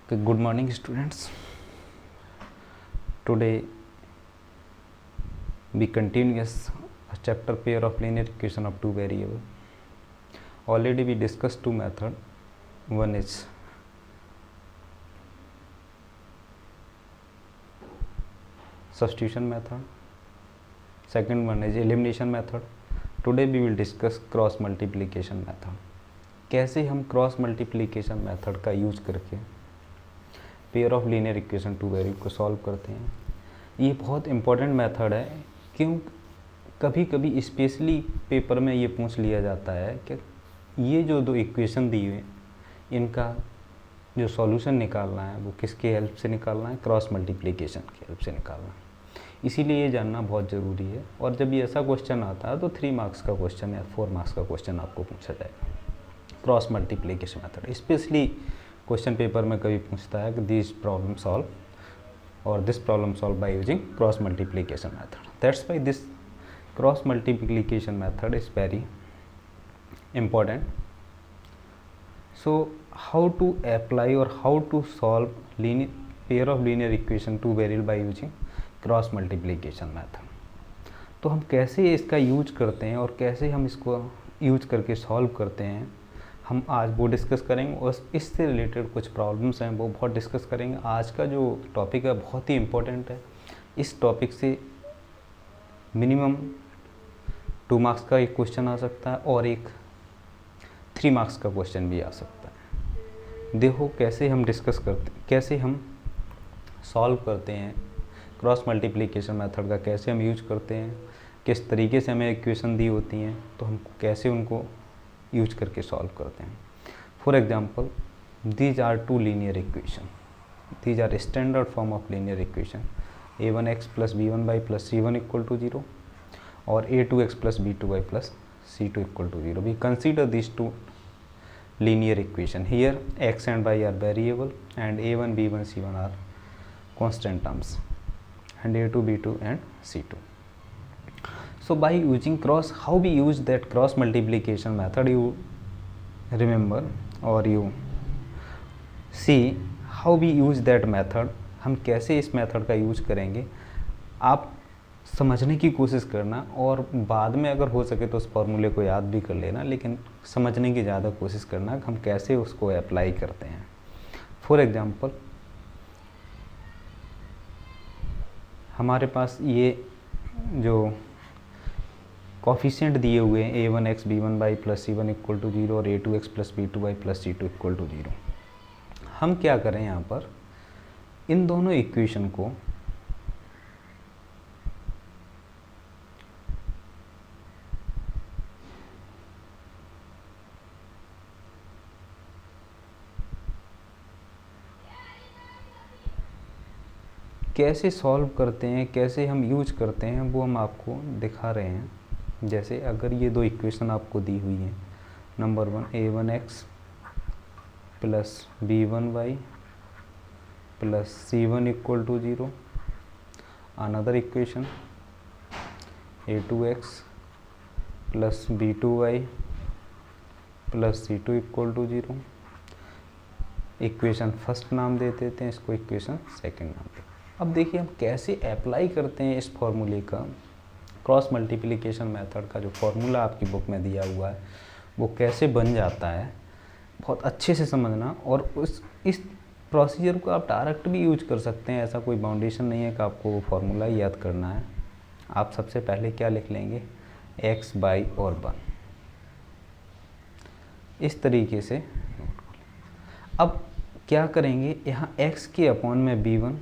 Okay, good morning students. Today we continue a chapter pair of linear equation of two variable. Already we discussed two method. One is substitution method. Second one is elimination method. Today we will discuss cross multiplication method. कैसे हम cross multiplication method का use करके pair of linear equation two variable को solve करते हैं। ये बहुत important method है, क्यों कभी कभी स्पेशली पेपर में ये पूछ लिया जाता है कि ये जो दो इक्वेशन दी हुई इनका जो सॉल्यूशन निकालना है वो किसके हेल्प से निकालना है, क्रॉस मल्टीप्लिकेशन की हेल्प से निकालना है। इसीलिए ये जानना बहुत ज़रूरी है। और जब ये ऐसा क्वेश्चन आता है तो 3 मार्क्स का क्वेश्चन या 4 मार्क्स का क्वेश्चन आपको पूछा जाएगा, cross multiplication method. Specially question paper में कभी पूछता है कि दिस प्रॉब्लम सॉल्व और this problem solve by using cross multiplication method. That's why this cross multiplication method is very important. So how to apply or how to solve pair of linear equation two variable by using cross multiplication method. तो हम कैसे इसका use करते हैं और कैसे हम इसको यूज करके सॉल्व करते हैं, हम आज वो डिस्कस करेंगे। और इससे रिलेटेड कुछ प्रॉब्लम्स हैं वो बहुत डिस्कस करेंगे। आज का जो टॉपिक है बहुत ही इम्पोर्टेंट है। इस टॉपिक से मिनिमम 2 मार्क्स का एक क्वेश्चन आ सकता है और एक 3 मार्क्स का क्वेश्चन भी आ सकता है। देखो कैसे हम डिस्कस करते, कैसे हम सॉल्व करते हैं क्रॉस मल्टीप्लिकेशन मेथड का, कैसे हम यूज करते हैं, किस तरीके से हमें इक्वेशन दी होती हैं तो हम कैसे उनको यूज करके सॉल्व करते हैं। For example, these are two linear equation, these are standard form of linear equation a1x plus b1y plus c1 equal to 0 और a2x plus b2y plus c2 equal to 0. We consider these two linear equation. Here x and y are variable and a1, b1, c1 are constant terms and a2, b2 and c2. So by using cross, how we use that cross multiplication method, you remember or you see how we use that method. हम कैसे इस method का use करेंगे आप समझने की कोशिश करना, और बाद में अगर हो सके तो उस फॉर्मूले को याद भी कर लेना, लेकिन समझने की ज़्यादा कोशिश करना कि हम कैसे उसको अप्लाई करते हैं। फॉर एग्जांपल, हमारे पास ये जो कॉफिशिएंट दिए हुए हैं a1x b1y plus c1 equal to 0 और a2x plus b2y plus c2 equal to 0, हम क्या करें यहाँ पर इन दोनों इक्वेशन को कैसे सॉल्व करते हैं, कैसे हम यूज करते हैं, वो हम आपको दिखा रहे हैं। जैसे अगर ये दो इक्वेशन आपको दी हुई हैं, number 1 a1x plus b1y plus c1 equal to 0, another equation a2x plus b2y plus c2 equal to 0। Equation first नाम दे देते हैं, इसको इक्वेशन सेकंड नाम देते हैं। अब देखिए हम कैसे अप्लाई करते हैं इस फॉर्मूले का, क्रॉस मल्टीप्लिकेशन मेथड का जो फॉर्मूला आपकी बुक में दिया हुआ है वो कैसे बन जाता है, बहुत अच्छे से समझना। और इस प्रोसीजर को आप डायरेक्ट भी यूज कर सकते हैं, ऐसा कोई बाउंडेशन नहीं है कि आपको वो फार्मूला याद करना है। आप सबसे पहले क्या लिख लेंगे, x, y और 1, इस तरीके से। अब क्या करेंगे, यहाँ x के अपॉन में b1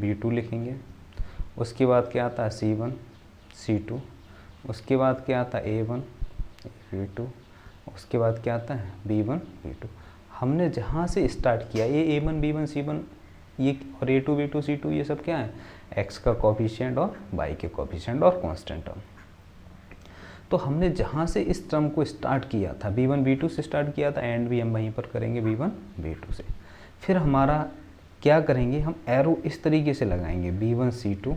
b2 लिखेंगे, उसके बाद क्या आता है c1 c2, उसके बाद क्या आता है a1 b2, उसके बाद क्या आता है b1 b2। हमने जहाँ से स्टार्ट किया ये a1 b1 c1 ये और a2 b2 c2 ये सब क्या है, x का कोफिशिएंट और y के कोफिशिएंट और कांस्टेंट टर्म। तो हमने जहाँ से इस टर्म को स्टार्ट किया था b1 b2 से स्टार्ट किया था, एंड भी हम वहीं पर करेंगे b1 b2 से। फिर हमारा क्या करेंगे, हम एरो इस तरीके से लगाएंगे b1 c2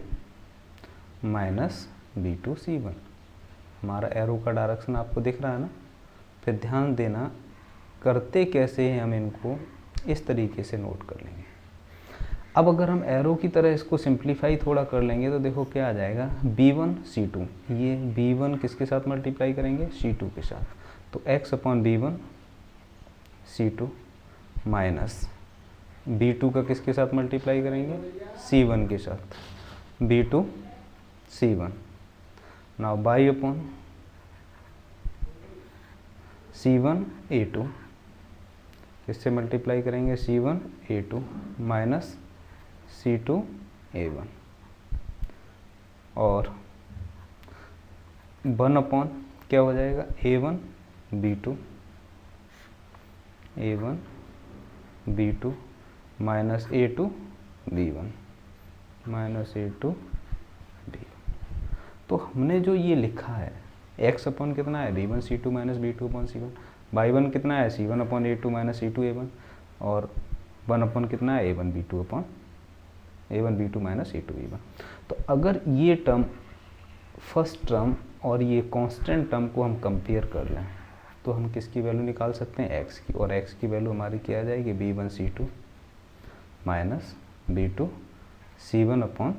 minus b2 c1। हमारा एरो का डायरेक्शन आपको दिख रहा है ना। फिर ध्यान देना करते कैसे हैं हम इनको, इस तरीके से नोट कर लेंगे। अब अगर हम एरो की तरह इसको सिंप्लीफाई थोड़ा कर लेंगे तो देखो क्या आ जाएगा, B1 C2, ये B1 किसके साथ मल्टीप्लाई करेंगे, C2 के साथ, तो x upon B1 C2 minus B2 का किसके साथ मल्टीप्लाई करेंगे, C1 के साथ, B2 C1, now by upon C1 A2, किससे मल्टीप्लाई करेंगे, C1 A2 minus C2 A1, और 1 अपॉन क्या हो जाएगा, A1 B2 minus A2 B1 minus A2 B1। तो हमने जो ये लिखा है x अपॉन कितना है, B1 C2 minus B2 upon C1, by 1 कितना है, C1 upon A2 minus C2 A1, और 1 अपॉन कितना है, A1 B2 upon A1 B2 minus A2 B1। तो अगर ये टर्म फर्स्ट टर्म और ये कांस्टेंट टर्म को हम कंपेयर कर लें तो हम किसकी वैल्यू निकाल सकते हैं, x की, और x की वैल्यू हमारी क्या आ जाएगी, B1 C2 minus B2 C1 upon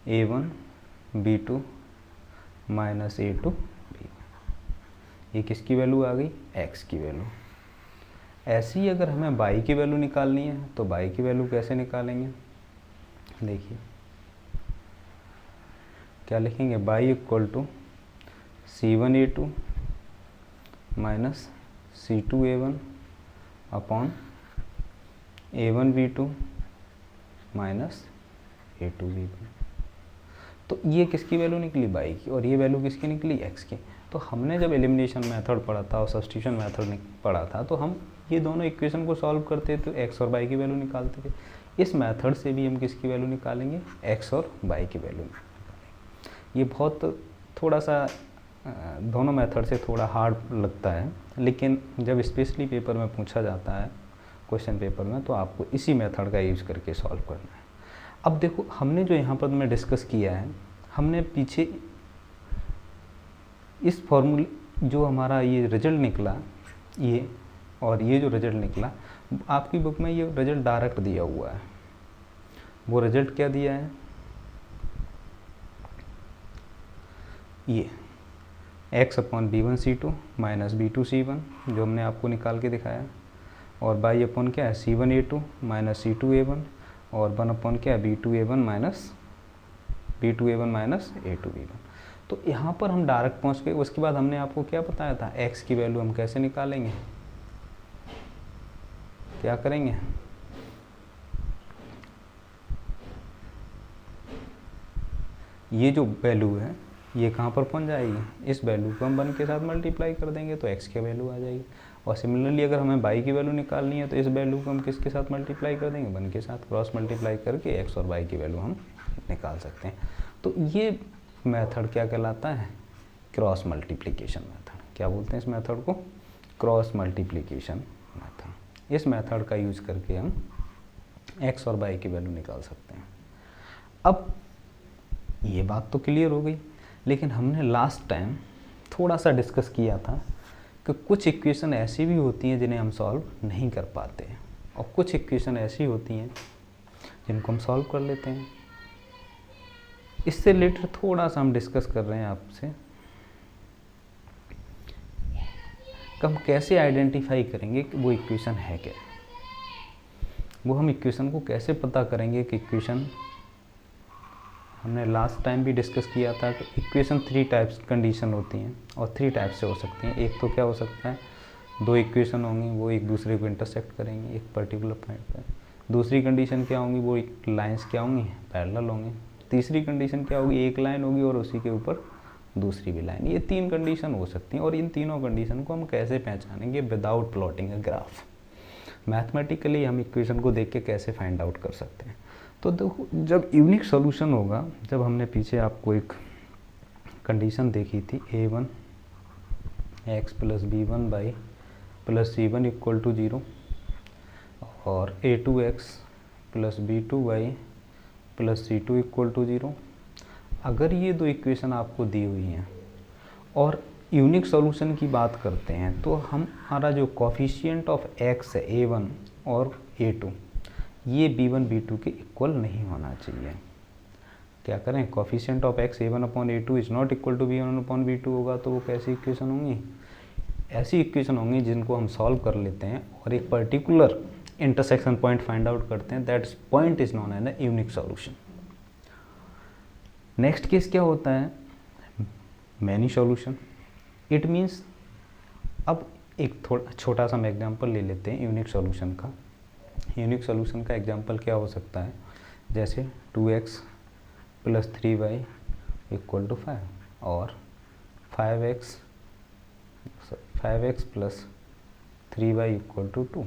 A1 B2 minus A2 B1। ये किसकी वैल्यू आ गई, x की वैल्यू। ऐसी ही अगर हमें y की वैल्यू निकालनी है तो y की वैल्यू कैसे निकालेंगे, देखिए क्या लिखेंगे, y equal to C1 A2 minus C2 A1 upon A1 B2 minus A2 B1। तो ये किसकी वैल्यू निकली, y की, और ये वैल्यू किसकी निकली, x की। तो हमने जब एलिमिनेशन मेथड पढ़ा था और सब्स्टिट्यूशन मेथड पढ़ा था तो हम ये दोनों इक्वेशन को सॉल्व करते तो x और y की वैल्यू निकालते थे। इस मेथड से भी हम किसकी वैल्यू निकालेंगे, x और y की वैल्यू निकालेंगे। ये बहुत थोड़ा सा दोनों मेथड से थोड़ा हार्ड लगता है, लेकिन जब स्पेशली पेपर में पूछा जाता है क्वेश्चन पेपर में तो आपको इसी मेथड का यूज़ करके सॉल्व करना है। अब देखो हमने जो यहाँ पर मैं डिस्कस किया है, हमने पीछे इस फॉर्मूले जो हमारा ये रिजल्ट निकला, ये और ये जो रिजल्ट निकला, आपकी बुक में ये रिजल्ट डायरेक्ट दिया हुआ है। वो रिजल्ट क्या दिया है, ये x upon B1 C2 minus B2 C1 जो हमने आपको निकाल के दिखाया, और बाई अपॉन क्या है, C1 A2 minus C2 A1, और 1 अपॉन क्या है, B2 A1 minus A2 B1। तो यहाँ पर हम डायरेक्ट पहुँच गए। उसके बाद हमने आपको क्या बताया था, x की वैल्यू हम कैसे निकालेंगे, क्या करेंगे, ये जो वैल्यू है ये कहाँ पर पहुँच जाएगी, इस वैल्यू को हम 1 के साथ मल्टीप्लाई कर देंगे तो x की वैल्यू आ जाएगी। और सिमिलरली अगर हमें y की वैल्यू निकालनी है तो इस वैल्यू को हम किसके साथ मल्टीप्लाई कर देंगे, 1 के साथ, क्रॉस मल्टीप्लाई करके x और y की वैल्यू हम निकाल सकते हैं। तो ये मेथड क्या कहलाता है, क्रॉस मल्टीप्लिकेशन मेथड। क्या बोलते हैं इस मेथड को, क्रॉस मल्टीप्लिकेशन मेथड। इस मेथड का यूज करके हम x और y की वैल्यू निकाल सकते हैं। अब ये बात तो क्लियर हो गई, लेकिन हमने लास्ट टाइम थोड़ा सा डिस्कस किया था कि कुछ इक्वेशन ऐसी भी होती हैं जिन्हें हम सॉल्व नहीं कर पाते हैं, और कुछ इक्वेशन ऐसी होती हैं जिनको हम सॉल्व कर लेते हैं। इससे रिलेटेड थोड़ा सा हम डिस्कस कर रहे हैं आपसे कि हम कैसे आइडेंटिफाई करेंगे कि वो इक्वेशन है क्या, वो हम इक्वेशन को कैसे पता करेंगे कि इक्वेशन, हमने लास्ट टाइम भी डिस्कस किया था कि इक्वेशन 3 टाइप्स कंडीशन होती हैं और 3 टाइप से हो सकती हैं। एक तो क्या हो सकता है, 2 इक्वेशन होंगी वो एक दूसरे को इंटरसेक्ट करेंगी एक पर्टिकुलर पॉइंट पर। दूसरी कंडीशन क्या होंगी, वो एक लाइंस क्या होंगी, पैरेलल होंगी। तीसरी कंडीशन क्या होगी, एक लाइन होगी और उसी के ऊपर दूसरी भी लाइन। ये 3 कंडीशन हो सकती हैं, और इन तीनों कंडीशन को हम कैसे पहचानेंगे, without plotting a graph. Mathematically हम इक्वेशन को देख के कैसे फाइंड आउट कर सकते हैं। तो देखो जब यूनिक सॉल्यूशन होगा, जब हमने पीछे आपको एक कंडीशन देखी थी a1 x plus b1 Y plus c1 equal to 0 और a2x plus b2 Y plus c2 equal to 0। अगर ये 2 इक्वेशन आपको दी हुई हैं और यूनिक सॉल्यूशन की बात करते हैं तो हमारा जो कोफिशिएंट ऑफ एक्स है a1 और a2 ये b1 b2 के इक्वल नहीं होना चाहिए। क्या करें, coefficient of X a1 upon a2 is not equal to b1 upon b2 होगा तो वो कैसी इक्वेशन होंगी, ऐसी इक्वेशन होंगी जिनको हम सॉल्व कर लेते हैं और एक particular intersection point find out करते हैं, that point is known as a unique solution. Next case क्या होता है, मैनी सॉल्यूशन। इट मीन्स, अब एक थोड़ा छोटा सा हम एग्जांपल ले लेते हैं यूनिक सॉल्यूशन का। यूनिक सॉल्यूशन का एग्जांपल क्या हो सकता है, जैसे 2x plus 3y equal to 5 और 5x plus 3y equal to 2।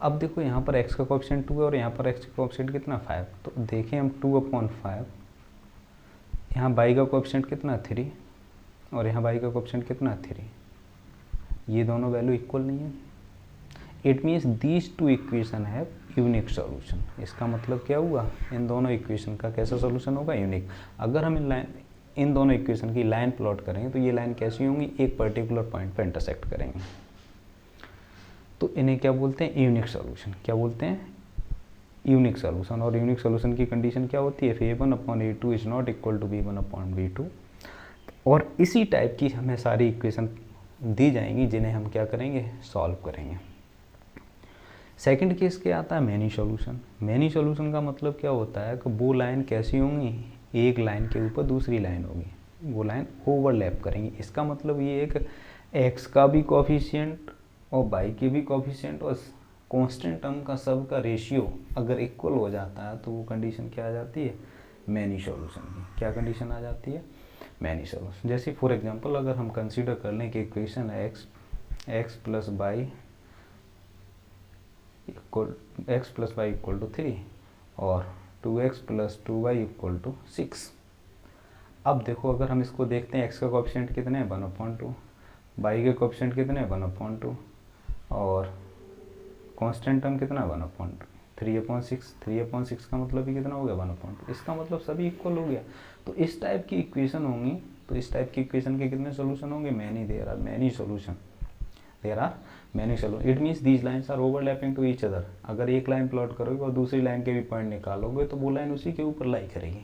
अब देखो यहाँ पर x का कोएफिशिएंट 2 है और यहाँ पर x का कोएफिशिएंट कितना 5, तो देखें हम 2/5, यहाँ y का कोएफिशिएंट कितना 3 और यहाँ y का कोएफिशिएंट कितना 3, ये दोनों वैल्यू इक्वल नहीं है। It means these two equation है यूनिक सॉल्यूशन। इसका मतलब क्या हुआ, इन दोनों इक्वेशन का कैसा सॉल्यूशन होगा, यूनिक। अगर हम इन दोनों इक्वेशन की लाइन प्लॉट करेंगे तो ये लाइन कैसी होंगी, एक पर्टिकुलर पॉइंट पर इंटरसेक्ट करेंगे, तो इन्हें क्या बोलते हैं, यूनिक सॉल्यूशन। क्या बोलते हैं, यूनिक सॉल्यूशन। और यूनिक सॉल्यूशन की कंडीशन क्या होती है, a1 upon a2 is not equal to b1 upon b2। और इसी टाइप की हमें सारी इक्वेशन दी जाएंगी जिन्हें हम क्या करेंगे, सॉल्व करेंगे। सेकंड केस क्या आता है, मैनी सॉल्यूशन। मैनी सॉल्यूशन का मतलब क्या होता है कि वो लाइन कैसी होंगी, एक लाइन के ऊपर दूसरी लाइन होगी, वो लाइन ओवरलैप करेंगी। इसका मतलब ये है कि एक्स का भी कोफिशिएंट और वाई के भी कोफिशिएंट और कांस्टेंट टर्म का सब का रेशियो अगर इक्वल हो जाता है तो वो कंडीशन क्या आ जाती है, मैनी सॉल्यूशन की। क्या कंडीशन आ जाती है, मैनी सॉल्यूशन। जैसे फॉर एग्जांपल अगर हम कंसीडर कर लें कि इक्वेशन है X plus Y equal to 3 और 2x plus 2y equal to 6। अब देखो अगर हम इसको देखते हैं, एक्स का कोएफिशिएंट कितने हैं 1/2, वाई के कोएफिशिएंट कितने हैं 1/2 और कांस्टेंट टर्म कितना 1/2, 3/6। 3/6 का मतलब भी कितना हो गया 1/2। इसका मतलब सभी इक्वल हो गया। तो इस टाइप की इक्वेशन होंगी, तो इस टाइप की इक्वेशन के कितने सोल्यूशन होंगे, many. There are many solution. It means these lines are overlapping to each other. अगर एक लाइन प्लॉट करोगे और दूसरी लाइन के भी पॉइंट निकालोगे तो वो लाइन उसी के ऊपर लाई करेगी।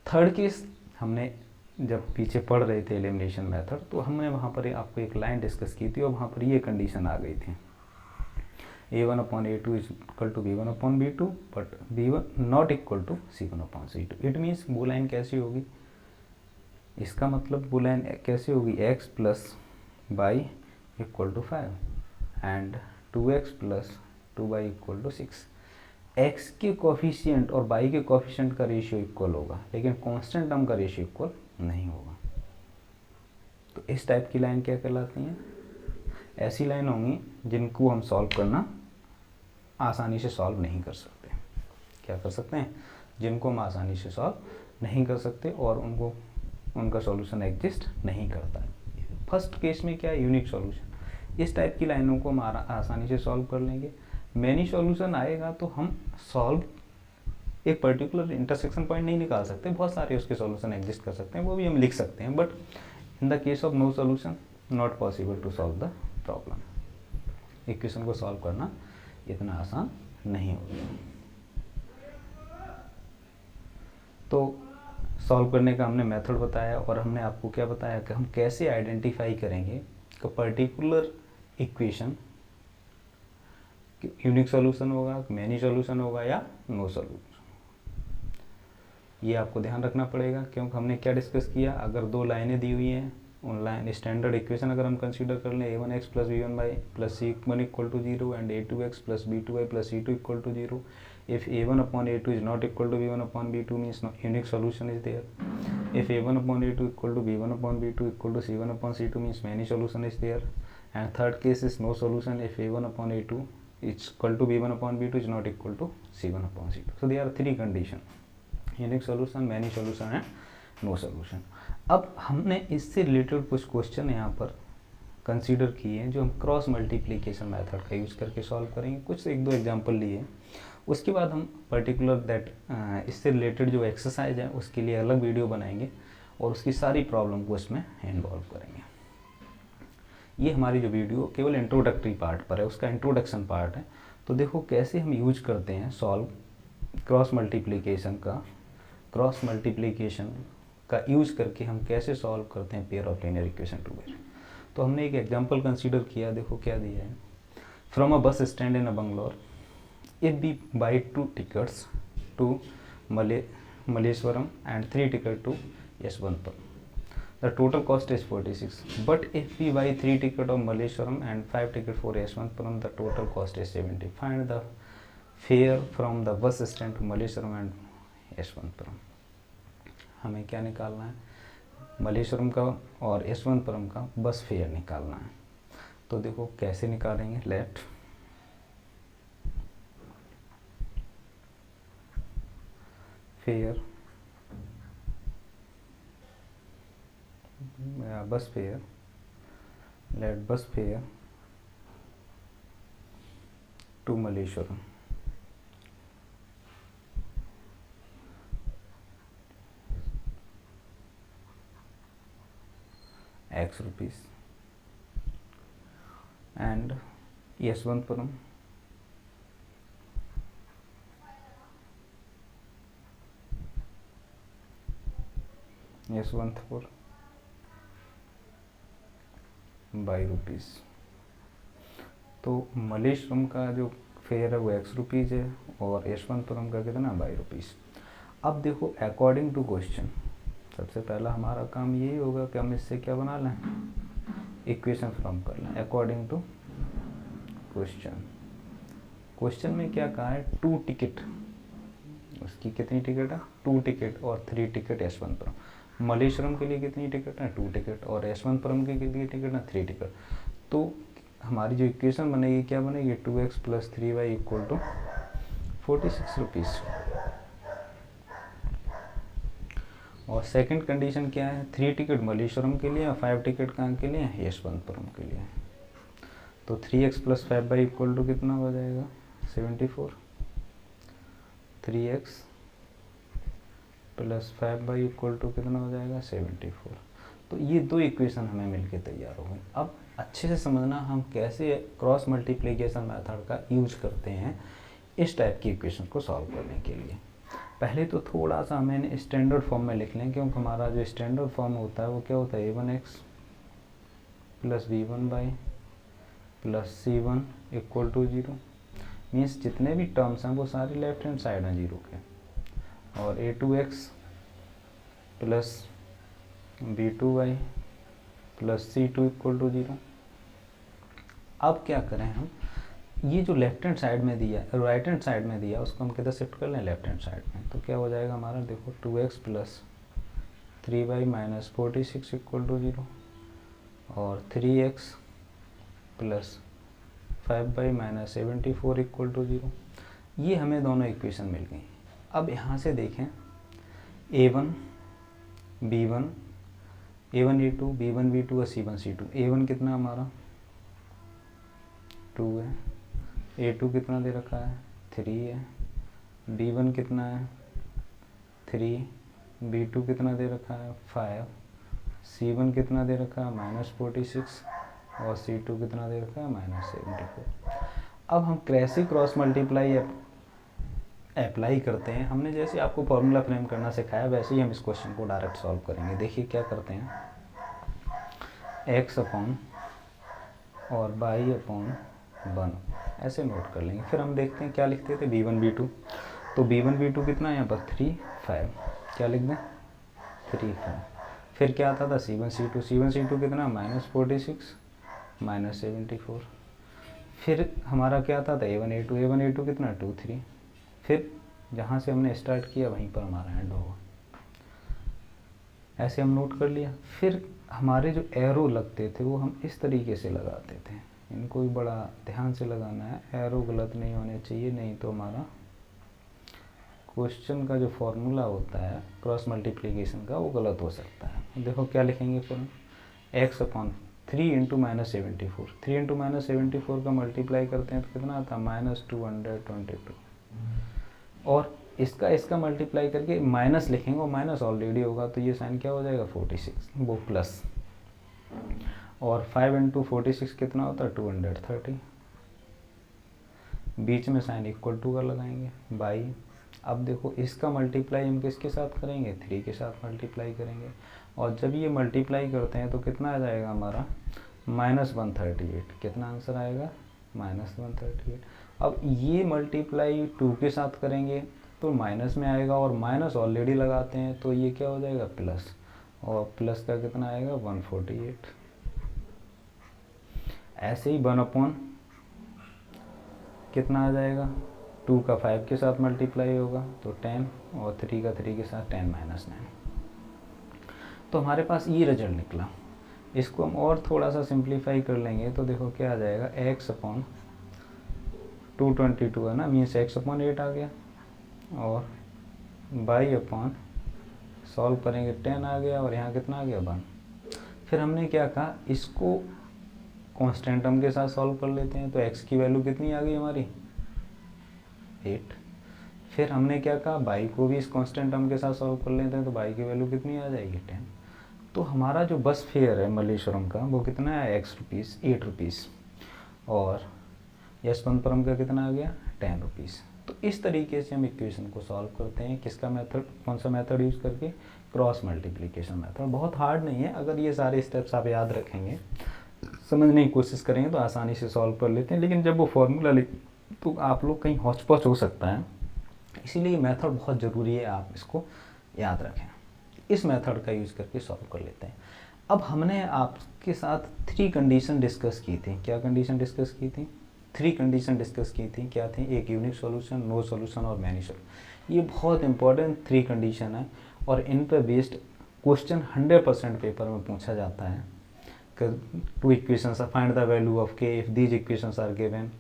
थर्ड केस, हमने जब पीछे पढ़ रहे थे एलिमिनेशन मेथड तो हमने वहाँ पर आपको एक लाइन डिस्कस की थी और वहाँ पर ये कंडीशन आ गई थी, a1 upon a2 is equal to b1 upon b2 but b1 not equal to c1 upon c2। It means वो लाइन कैसी होगी, इसका मतलब वो लाइन कैसी होगी, x plus Y equal to 5 and 2x plus 2y equal to 6। x के coefficient और y के कोफिशिएंट का रेशियो इक्वल होगा लेकिन कांस्टेंट टर्म का रेशियो इक्वल नहीं होगा। तो इस टाइप की लाइन क्या कहलाती हैं, ऐसी लाइन होंगी जिनको हम सॉल्व करना आसानी से सॉल्व नहीं कर सकते। क्या कर सकते हैं, जिनको हम आसानी से सॉल्व नहीं कर सकते और उनका सॉल्यूशन एग्जिस्ट नहीं करता है। फर्स्ट केस में क्या है, यूनिक सॉल्यूशन। इस टाइप की लाइनों को हम आसानी से सॉल्व कर लेंगे। मैनी सॉल्यूशन आएगा तो हम सॉल्व एक पर्टिकुलर इंटरसेक्शन पॉइंट नहीं निकाल सकते, बहुत सारे उसके सॉल्यूशन एग्जिस्ट कर सकते हैं, वो भी हम लिख सकते हैं, but in the case of no solution not possible to solve the problem. Equation को सॉल्व करना इतना आसान नहीं होता। तो सॉल्व करने का हमने मेथड बताया और हमने आपको क्या बताया कि हम कैसे आइडेंटिफाई करेंगे कि पर्टिकुलर इक्वेशन यूनिक सॉल्यूशन होगा, मैनी सॉल्यूशन होगा या नो सॉल्यूशन। ये आपको ध्यान रखना पड़ेगा क्योंकि हमने क्या डिस्कस किया, अगर दो लाइनें दी हुई हैं, उन लाइन स्टैंडर्ड इक्वेशन अगर हम कंसीडर कर लें a1x plus b1y plus c1 equal to 0 and a2x plus b2y plus c2 equal to 0, if a1 upon a2 is not equal to b1 upon b2 means no unique solution is there. If a1 upon a2 equal to b1 upon b2 equal to c1 upon c2 means many solution is there. And third case is no solution if a1 upon a2 is equal to b1 upon b2 is not equal to c1 upon c2. So there are three conditions: unique solution, many solution and no solution. अब हमने इससे related कुछ question यहाँ पर consider किए हैं जो हम क्रॉस मल्टीप्लिकेशन मेथड का यूज़ करके सॉल्व करेंगे। कुछ एक दो एग्जांपल लिए, उसके बाद हम पर्टिकुलर दैट इससे रिलेटेड जो एक्सरसाइज है उसके लिए अलग वीडियो बनाएंगे और उसकी सारी प्रॉब्लम को इसमें इन्वॉल्व करेंगे। ये हमारी जो वीडियो केवल इंट्रोडक्टरी पार्ट पर है, उसका इंट्रोडक्शन पार्ट है। तो देखो कैसे हम यूज करते हैं सॉल्व क्रॉस मल्टीप्लिकेशन का यूज करके हम कैसे सॉल्व करते हैं pair of linear equation together. तो हमने एक एग्जांपल कंसीडर किया, देखो क्या दिया है। From a bus stand in a Bangalore, if we buy 2 tickets to Malleshwaram and 3 tickets to Yeshwanthpuram, the total cost is 46. But if we buy 3 tickets of Malleshwaram and 5 tickets for Yeshwanthpuram, the total cost is 70. Find the fare from the bus stand to Malleshwaram and Yeshwanthpuram. हमें क्या निकालना है, मल्लेश्वरम का और यशवंतपुरम का बस fair निकालना है। तो देखो कैसे निकालेंगे, let fare bus fare, let bus fare to Malleshwaram X rupees and Yeshwanthpuram Y rupees. तो मल्लेश्वरम का जो फेयर है वो X रुपीज़ है और यशवंतपुरम का कितना, बाई रुपीज़। अब देखो अकॉर्डिंग टू क्वेश्चन, सबसे पहला हमारा काम यही होगा कि हम इससे क्या बना लें, इक्वेशन फॉर्म कर लें अकॉर्डिंग टू क्वेश्चन। क्वेश्चन में क्या कहा है, 2 टिकट, उसकी कितनी टिकट है, 2 टिकट और 3 टिकट यशवंतपुरम। मल्लेश्वरम के लिए कितनी टिकट है, 2 टिकट और यशवंतपुरम के लिए टिकट है 3 टिकट। तो हमारी जो इक्वेशन बनेगी क्या बनेगी, 2x + 3y = 46 रुपीज़। और सेकंड कंडीशन क्या है, 3 टिकट मल्लेश्वरम के लिए और 5 टिकट कहाँ के लिए, यशवंतपुरम के लिए। तो 3x + 5y = कितना हो जाएगा, 74। 3x + 5y = कितना हो जाएगा, 74। तो ये 2 इक्वेशन हमें मिलके तैयार हो गई। अब अच्छे से समझना हम कैसे क्रॉस मल्टीप्लिकेशन मेथड का यूज करते हैं इस टाइप की इक्वेशन को सॉल्व करने के लिए। पहले तो थोड़ा सा हमें स्टैंडर्ड फॉर्म में लिख लें, क्योंकि हमारा जो स्टैंडर्ड फॉर्म होता है वो क्या होता है, a1x + b1y + c1 = 0। मीन्स जितने भी टर्म्स हैं वो सारे लेफ्ट हैंड साइड हैं 0 के। और a2x + b2y + c2 = 0। अब क्या करें हम, ये जो लेफ्ट हैंड साइड में दिया, राइट हैंड साइड में दिया, उसको हम किधर शिफ्ट कर लें, लेफ्ट हैंड साइड में। तो क्या हो जाएगा हमारा, देखो 2x + 3y - 46 = 0 और 3x + 5y - 74 = 0। ये हमें दोनों इक्वेशन मिल गई। अब यहाँ से देखें, a1 b1 a1 a2 b1 b2 और c1 c2। a1 कितना हमारा 2 है, a2 कितना दे रखा है 3 है, b1 कितना है 3, b2 कितना दे रखा है 5, c1 कितना दे रखा है -46 और c2 कितना दे रखा है -74। अब हम कैसे क्रॉस मल्टीप्लाई अप्लाई करते हैं, हमने जैसे आपको फॉर्मूला फ्रेम करना सिखाया वैसे ही हम इस क्वेश्चन को डायरेक्ट सॉल्व करेंगे। देखिए क्या करते हैं, x अपॉन और y/1 ऐसे नोट कर लेंगे। फिर हम देखते हैं क्या लिखते थे, b1 b2। तो b1 b2 कितना है यहाँ पर 3 5, क्या लिख दें 3 5। फिर क्या आता था c1 c2 कितना -46 -74। फिर हमारा क्या आता था a1 a2 कितना 2 3। फिर जहाँ से हमने स्टार्ट किया वहीं पर हमारा एंड होगा, ऐसे हम नोट कर लिया। फिर हमारे जो एरो लगते थे वो हम इस तरीके से लगाते थे, इनको भी बड़ा ध्यान से लगाना है, एरो गलत नहीं होने चाहिए, नहीं तो हमारा क्वेश्चन का जो फॉर्मूला होता है क्रॉस मल्टीप्लिकेशन का वो गलत हो सकता है। देखो क्या लिखेंगे फिर, x अपॉन 3 × -74, 3 × -74 का मल्टीप्लाई करते हैं तो कितना आता है -222। और इसका मल्टीप्लाई करके माइनस लिखेंगे और माइनस ऑलरेडी होगा तो ये साइन क्या हो जाएगा 46, वो प्लस, और 5 इंटू 46 कितना होता है 230, बीच में साइन इक्वल टू का लगाएंगे बाई, अब देखो इसका मल्टीप्लाई हम किसके साथ करेंगे 3 के साथ मल्टीप्लाई करेंगे, और जब ये मल्टीप्लाई करते हैं तो कितना आ जाएगा हमारा -138, कितना आंसर आएगा -138। अब ये मल्टीप्लाई 2 के साथ करेंगे तो माइनस में आएगा, और माइनस ऑलरेडी लगाते हैं तो ये क्या हो जाएगा प्लस, और प्लस का कितना आएगा 148। ऐसे ही 1 कितना आ जाएगा 2 का 5 के साथ मल्टीप्लाई होगा तो 10, और 3 का 3 के साथ 10 - 9, तो हमारे पास ये रिजल्ट निकला। इसको हम और थोड़ा सा सिंप्लीफाई कर लेंगे तो देखो क्या आ जाएगा x/222 है ना, मीन्स x/8 आ गया, और y/ सॉल्व करेंगे 10 आ गया, और यहाँ कितना आ गया 1। फिर हमने क्या कहा इसको कांस्टेंट टर्म के साथ सॉल्व कर लेते हैं, तो x की वैल्यू कितनी आ गई हमारी 8। फिर हमने क्या कहा y को भी इस कांस्टेंट टर्म के साथ सॉल्व कर लेते हैं, तो y की वैल्यू कितनी आ जाएगी 10। तो हमारा जो बस फेयर है मल्लेश्वरम का वो कितना है ₹8 और यशवंतपुरम का कितना आ गया ₹10। तो इस तरीके से हम इक्वेशन को सॉल्व करते हैं। किसका मेथड, कौन सा मेथड यूज़ करके, क्रॉस मल्टीप्लिकेशन मेथड। बहुत हार्ड नहीं है, अगर ये सारे स्टेप्स आप याद रखेंगे, समझने की कोशिश करेंगे तो आसानी से सॉल्व कर लेते हैं। लेकिन जब वो फॉर्मूला लिख तो आप लोग कहीं हौच पौच हो सकता है, इसीलिए मेथड बहुत ज़रूरी है, आप इसको याद रखें। इस मेथड का यूज़ करके सॉल्व कर लेते हैं। अब हमने आपके साथ 3 कंडीशन डिस्कस की थी। क्या कंडीशन डिस्कस की थी? 3 कंडीशन डिस्कस की थी। क्या थी? एक यूनिक सॉल्यूशन, नो सॉल्यूशन और मैनी सॉल्यूशन। ये बहुत इंपॉर्टेंट 3 कंडीशन है और इन पर बेस्ड क्वेश्चन 100% पेपर में पूछा जाता है। 2 equations are, find the value of k if these equations are given,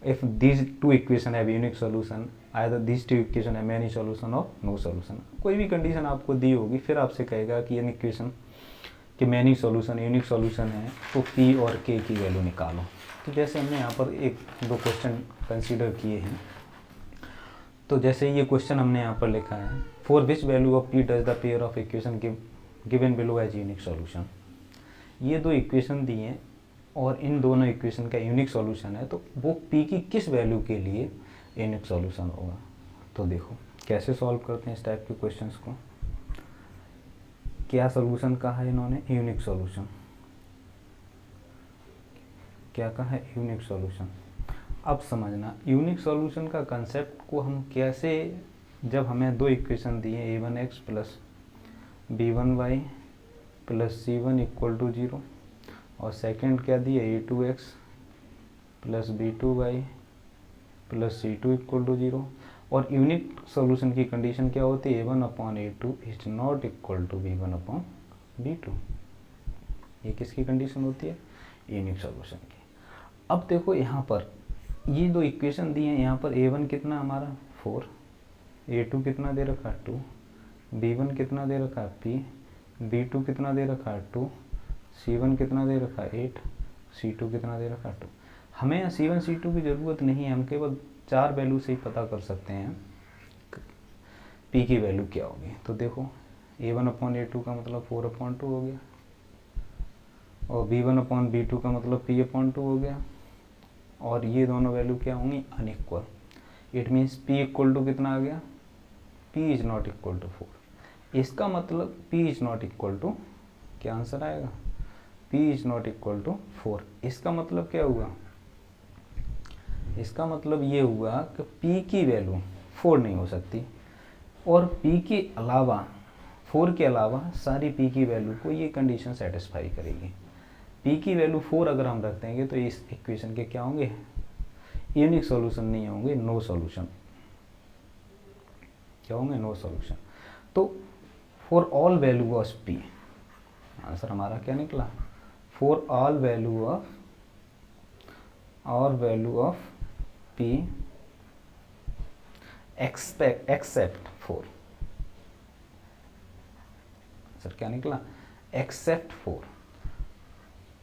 if these 2 equation have unique solution, either these 2 equation have many solution or no solution। कोई भी condition आपको दी होगी, फिर आपसे कहेगा कि इन इक्वेशन के मैनी सॉल्यूशन, यूनिक सॉल्यूशन है, तो p और k की वैल्यू निकालो। तो जैसे हमने यहाँ पर 1-2 क्वेश्चन कंसीडर किए हैं, तो जैसे ये क्वेश्चन हमने यहाँ पर लिखा है, for which value of p does the pair of equation given below has unique solution. ये 2 इक्वेशन दिए हैं और इन दोनों इक्वेशन का यूनिक सॉल्यूशन है, तो वो p की किस वैल्यू के लिए यूनिक सॉल्यूशन होगा। तो देखो कैसे सॉल्व करते हैं इस टाइप के क्वेश्चंस को। क्या सॉल्यूशन कहा है इन्होंने? Unique solution. क्या कहा है? Unique solution. अब समझना यूनिक सॉल्यूशन का कंसेप्ट को हम कैसे, जब हमें 2 इक्वेशन दिए a1x plus b1y plus c1 equal to 0 और सेकंड क्या दिया a2x plus b2y plus c2 equal to 0, और यूनिक सॉल्यूशन की कंडीशन क्या होती है? a1/a2 is not equal to b1/b2। ये किसकी कंडीशन होती है? यूनिक सॉल्यूशन की। अब देखो यहाँ पर ये 2 इक्वेशन दी हैं, यहाँ पर a1 कितना हमारा 4, a2 कितना दे रखा है 2, b1 कितना दे रखा है p, b2 कितना दे रखा है 2, c1 कितना दे रखा है 8, c2 कितना दे रखा है 2। हमें यहाँ c1 c2 की ज़रूरत नहीं है, हम केवल 4 वैल्यू से ही पता कर सकते हैं p की वैल्यू क्या होगी। तो देखो a1/a2 का मतलब 4/2 हो गया, और b1/b2 का मतलब p/2 हो गया, और ये दोनों वैल्यू क्या होंगी? Unequal. It means p equal to कितना आ गया? p is not equal to 4। इसका मतलब p is not equal to, क्या आंसर आएगा? p is not equal to 4। इसका मतलब क्या हुआ? इसका मतलब ये हुआ कि p की वैल्यू 4 नहीं हो सकती, और p के अलावा, 4 के अलावा सारी p की वैल्यू को ये कंडीशन सेटिस्फाई करेगी। p की वैल्यू 4 अगर हम रख देंगे तो इस इक्वेशन के क्या होंगे? यूनिक सॉल्यूशन नहीं होंगे, नो सॉल्यूशन। क्या होंगे? No solution. तो for all value of p, answer हमारा क्या निकला? For all value of p except 4। Sir क्या निकला? एक्सेप्ट 4।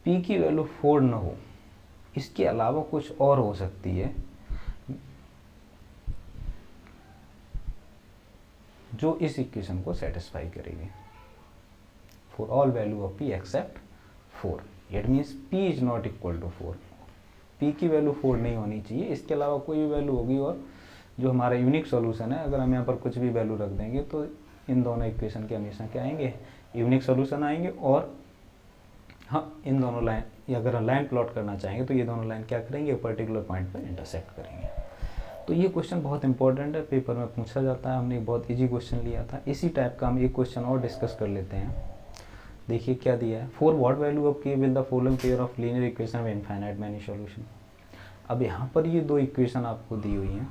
p की वैल्यू 4 न हो, इसके अलावा कुछ और हो सकती है। जो इस इक्वेशन को सेटिस्फाई करेगी, for all value of p except 4। It means p is not equal to 4, p की वैल्यू 4 नहीं होनी चाहिए, इसके अलावा कोई भी वैल्यू होगी। और जो हमारा यूनिक सॉल्यूशन है, अगर हम यहाँ पर कुछ भी वैल्यू रख देंगे तो इन दोनों इक्वेशन के हमेशा क्या आएंगे, यूनिक सॉल्यूशन आएंगे। और हाँ, इन दोनों लाइन, या अगर हम लाइन प्लॉट करना चाहेंगे तो ये दोनों लाइन क्या करेंगे, पर्टिकुलर पॉइंट पर इंटरसेक्ट करेंगे। तो ये क्वेश्चन बहुत इंपॉर्टेंट है, पेपर में पूछा जाता है। हमने एक बहुत इजी क्वेश्चन लिया था, इसी टाइप का हम एक क्वेश्चन और डिस्कस कर लेते हैं। देखिए क्या दिया है, फॉर व्हाट वैल्यू ऑफ के will the following pair of linear equation में इनफाइनाइट मैनी सॉल्यूशन। अब यहाँ पर ये दो इक्वेशन आपको दी हुई हैं,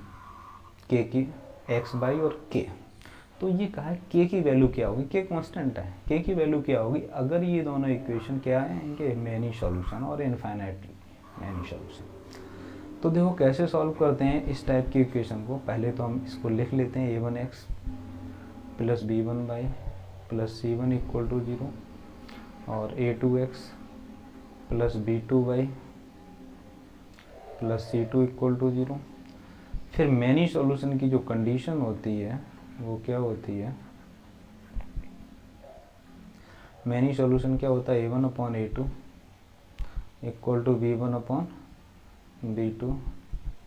के की एक्स बाई और के। तो ये कहा है के की वैल्यू क्या होगी, के कांस्टेंट है, के की वैल्यू क्या होगी अगर ये दोनों इक्वेशन क्या है, इनके मैनी सॉल्यूशन और इनफाइनाइट मैनी सॉल्यूशन। तो देखो कैसे सॉल्व करते हैं इस टाइप की इक्वेशन को। पहले तो हम इसको लिख लेते हैं, a1x plus b1y plus c1 equal to 0 और a2x plus b2y plus c2 equal to 0। फिर मैनी सॉल्यूशन की जो कंडीशन होती है वो क्या होती है, मैनी सॉल्यूशन क्या होता है, a1 upon a2 equal to b1 upon b2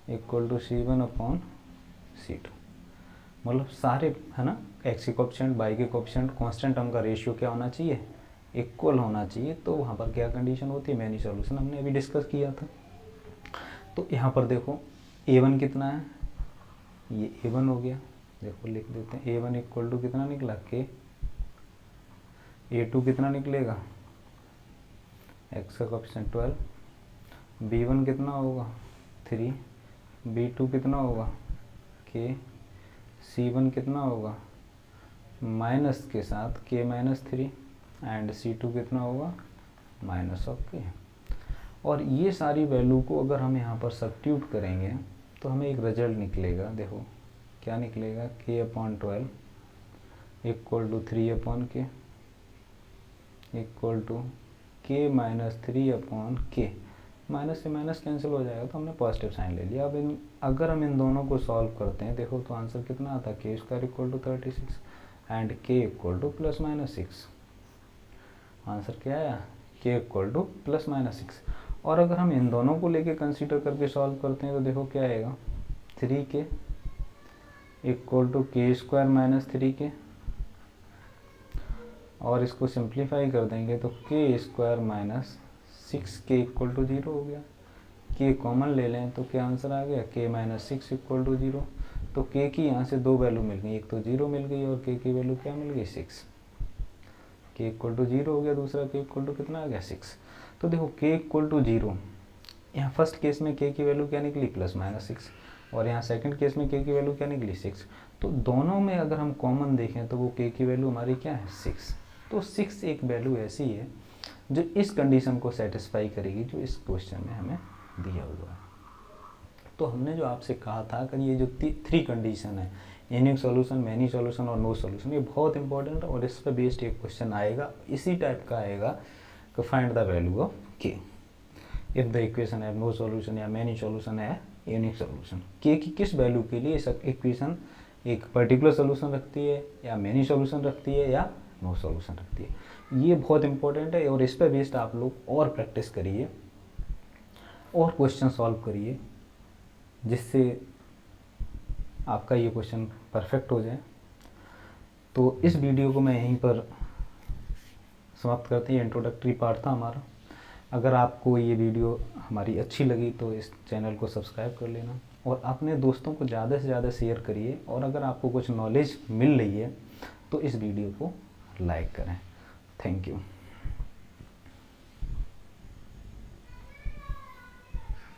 equal to c1 upon c2। मतलब सारे है ना, x के कोएफिशिएंट y के कोएफिशिएंट कांस्टेंट टर्म का रेशियो क्या होना चाहिए, इक्वल होना चाहिए। तो वहाँ पर क्या कंडीशन होती है, मैनी सॉल्यूशन हमने अभी डिस्कस किया था। तो यहाँ पर देखो a1 कितना है, ये a1 हो गया, देखो लिख देते हैं a1 इक्वल टू कितना निकला k, a2 कितना निकलेगा, x का कोएफिशिएंट 12, b1 कितना होगा 3, b2 कितना होगा k, c1 कितना होगा माइनस के साथ k माइनस 3 एंड c2 कितना होगा माइनस ऑफ k। और ये सारी वैल्यू को अगर हम यहाँ पर सब्स्टिट्यूट करेंगे तो हमें एक रिजल्ट निकलेगा। देखो क्या निकलेगा, k upon 12 equal to 3 upon k equal to k minus 3 upon k। Minus से माइनस कैंसिल हो जाएगा तो हमने पॉजिटिव साइन ले लिया। अब अगर हम इन दोनों को सॉल्व करते हैं, देखो तो आंसर कितना आता है, k square equal to 36 and k equal to plus minus 6। Answer क्या आया, k equal to plus minus 6। और अगर हम इन दोनों को लेके कंसीडर करके सॉल्व करते हैं तो देखो क्या आएगा, 3k equal to k square minus 3k, और इसको सिंप्लीफाई कर देंगे तो k square minus 6k equal to 0 हो गया। k कॉमन ले लें तो क्या आंसर आ गया, k माइनस 6 इक्वल टू 0। तो k की यहाँ से दो वैल्यू मिल गई, एक तो 0 मिल गई और k की वैल्यू क्या मिल गई 6। k इक्वल टू 0 हो गया, दूसरा k इक्वल टू कितना आ गया 6। तो देखो k इक्वल टू 0, यहाँ फर्स्ट केस में k की वैल्यू क्या निकली प्लस माइनस 6, और यहाँ सेकंड केस में k की वैल्यू क्या निकली 6। तो दोनों में अगर हम कॉमन देखें तो वो k की वैल्यू हमारी क्या है 6। तो 6 एक वैल्यू ऐसी है जो इस कंडीशन को सेटिस्फाई करेगी जो इस क्वेश्चन में हमें दिया हुआ है। तो हमने जो आपसे कहा था कि ये जो 3 कंडीशन है, यूनिक सॉल्यूशन, मैनी सॉल्यूशन और नो सॉल्यूशन, ये बहुत इंपॉर्टेंट है और इस पर बेस्ड एक क्वेश्चन आएगा, इसी टाइप का आएगा कि फाइंड द वैल्यू ऑफ के इफ द इक्वेशन है नो सॉल्यूशन या मैनी सॉल्यूशन है यूनिक सॉल्यूशन। के की किस वैल्यू के लिए इस इक्वेशन एक पर्टिकुलर सॉल्यूशन रखती है या मैनी सॉल्यूशन रखती है या नो सॉल्यूशन रखती है, ये बहुत इंपॉर्टेंट है। और इस पर बेस्ड आप लोग और प्रैक्टिस करिए और क्वेश्चन सॉल्व करिए जिससे आपका ये क्वेश्चन परफेक्ट हो जाए। तो इस वीडियो को मैं यहीं पर समाप्त करते हैं, इंट्रोडक्टरी पार्ट था हमारा। अगर आपको ये वीडियो हमारी अच्छी लगी तो इस चैनल को सब्सक्राइब कर लेना और अपने दोस्तों को ज़्यादा से ज़्यादा शेयर करिए। और अगर आपको कुछ नॉलेज मिल रही है तो इस वीडियो को लाइक करें। Thank you.